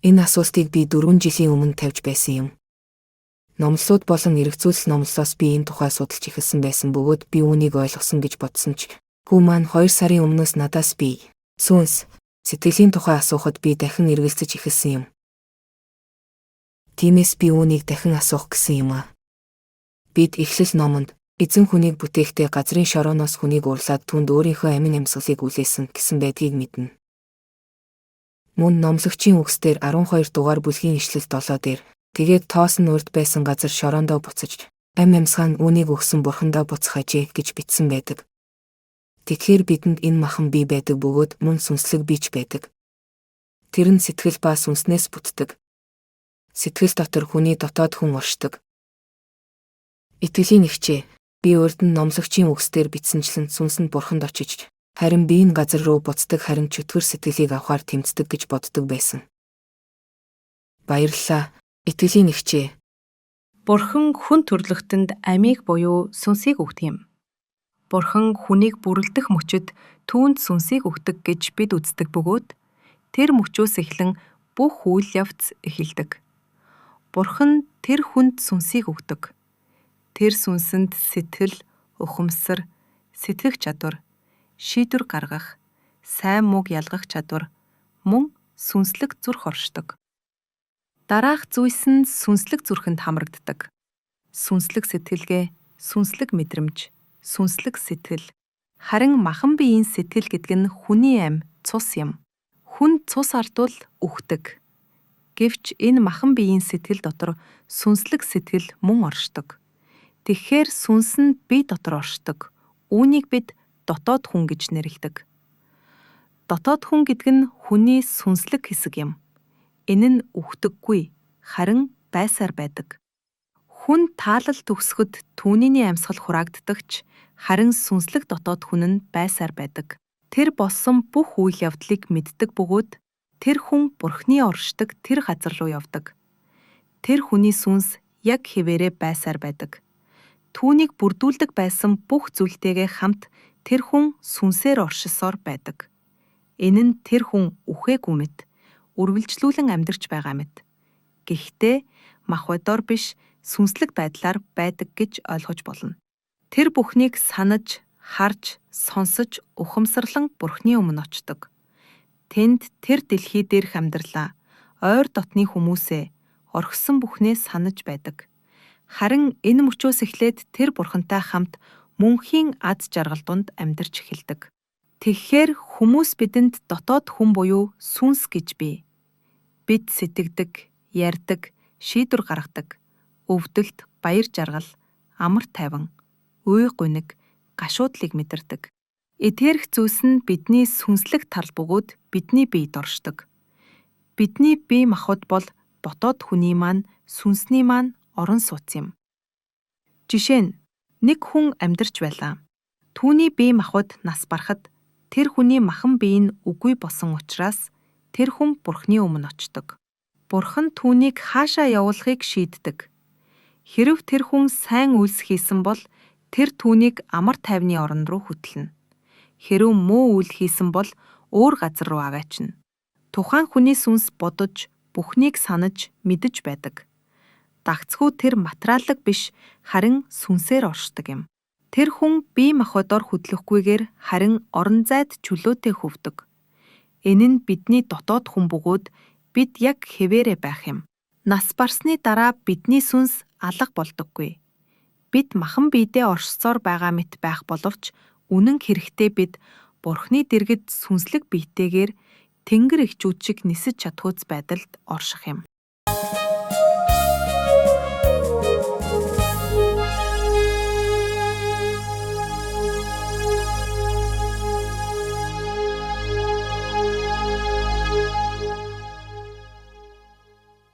Энэ асуултыг би 4 жилийн өмнө тавьж байсан юм. Номлолууд болон эргцүүлс номлолоос би энэ тухай судалж эхэлсэн байсан бөгөөд би үүнийг ойлгосон гэж бодсон ч хүү маань 2 сарын өмнөөс надаас би сүнс сэтгэлийн тухай асуухад би дахин эргэлзэж эхэлсэн юм. Тиймээс би үүнийг дахин асуух гэсэн юм аа. Бид Эхлэл номонд эзэн хүнийг бүтээхдээ газрын шорооноос хүнийг урлаад түнд өөрийнхөө амин амьсгалыг үлээсэн гэсэн байдгийг мэднэ. Мөн номлогчийн үгсээр 12 дугаар бүлгийн ишлэл 7 дээр тэгээд тоос нь урд байсан газар шороондоо буцаж ам амьсгаа нь үүнийг өгсөн бурхандаа буцах ажээ гэж бичсэн байдаг. Тэгэхээр бидэнд энэ махан бий байдаг бөгөөд мөн сүнслэг бийч байдаг. Тэр нь сэтгэл ба сүнснээс бүтдэг. Сэтгэл дотор хүний дотоод хүн оршдог. Итгэлийнэгчээ, би урд нь номлогчийн үгсээр бичсэнчлэн сүнс нь бурханд очиж, харин би энэ газар руу буцдаг харин чөтгөр сэтгэлийг авахар тэмцдэг гэж боддог байсан. Баярлалаа, итгэлийнэгчээ. Бурхан хүн төрлөختөнд амийг буюу сүнсийг өгдөг юм. Бурхан хүнийг бүрлдэх мөчөд түүнд сүнсийг өгдөг гэж бид үздэг бөгөөд тэр мөчөөс эхлэн бүх үйл явц эхэлдэг. Бурхан тэр хүнд сүнсийг өгдөг. Тэр сүнсэнд сэтгэл, ухамсар, сэтгэх чадвар, шийдвэр гаргах, сайн мууг ялгах чадвар, мөн сүнслэг зүрх оршдог. Дараах зүйлс нь сүнслэг зүрхэнд хамрагддаг. Сүнслэг сэтгэлгээ, сүнслэг мэдрэмж, сүнслэг сэтгэл. Харин махан биеийн сэтгэл гэдэг нь хүний амь, цус юм. Хүн цус ардвал үхдэг. Гэвч энэ махан биеийн сэтгэл дотор сүнслэг сэтгэл мөн оршдог. Тэгэхээр сүнс нь бие дотор оршдог. Үүнийг бид дотоод хүн гэж нэрлэдэг. Дотоод хүн гэдэг нь хүний сүнслэг хэсэг юм. Энэ нь үхдэггүй, харин байсаар байдаг. Хүн таалал төгсгөд түүний амьсгал хураагддагч, харин сүнслэг дотоод хүн нь байсаар байдаг. Тэр болсон бүх үйл явдлыг мэддэг бөгөөд тэр хүн Бурхны оршдог тэр газар руу явдаг. Тэр хүний сүнс яг хэвээрээ байсаар байдаг. Түүнийг бүрдүүлдэг байсан бүх зүйлтэйгээ хамт тэр хүн сүнсээр оршисоор байдаг. Энэ нь тэр хүн үхээгүй мэт, үргэлжлүүлэн амьдарч байгаа мэт. Гэхдээ махбодоор биш сүнслэг байдлаар байдаг гэж ойлгож болно. Тэр бүхнийг санаж, харж, сонсож, ухамсарлан Бурхны өмнө очдог. Тэнд тэр дэлхий дээрх амьдралаа, ойр дотны хүмүүсээ, орхисон бүхнээ санаж байдаг. Харин энэ мөчөөс эхлээд тэр Бурхантай хамт мөнхийн аз жаргал донд амьдарч эхэлдэг. Тэгэхээр хүмүүс бидэнд дотоод хүн буюу сүнс гэж бий. Бид сэтгэдэг, ярьдаг, шийдвэр гаргадаг, өвдөлт, баяр жаргал, амар тайван, уй гуниг, гашуудлыг мэдэрдэг. Эдгээрх зүйлс нь бидний сүнслэг тал бөгөөд бидний биед оршдог. Бидний бие махбод бол дотоод хүний маань, сүнсний маань орон сууц юм. Жишээ нь нэг хүн амьдарч байлаа. Түүний бие махбод нас барахад тэр хүний махан бие нь үгүй босон учраас тэр хүн Бурхны өмнө очдог. Бурхан түүнийг хаашаа явуулахыг шийддэг. Хэрв тэр хүн сайн үйлс хийсэн бол тэр түүнийг амар тайвны орон руу хөтлөнө. Хэрв муу үйл хийсэн бол өөр газар руу аваачна. Тухайн хүний сүнс бодож, бүхнийг санаж, мэдэж байдаг. Дагцхүү тэр материаллык биш, харин сүнсээр оршдог юм. Тэр хүн бие махбодоор хөдлөхгүйгээр харин орон зайд чөлөөтэй хөвдөг. Энэ нь бидний дотоод хүн бөгөөд бид яг хэвээрээ байх юм. Нас барсны дараа бидний сүнс алга болдоггүй. Бид махан биедээ оршсоор байгаа мэт байх боловч үнэн хэрэгтээ бид Бурхны дэргэд сүнслэг биетэйгээр Тэнгэр эхчүүд шиг нисэж чадхуйц байдалд орших юм.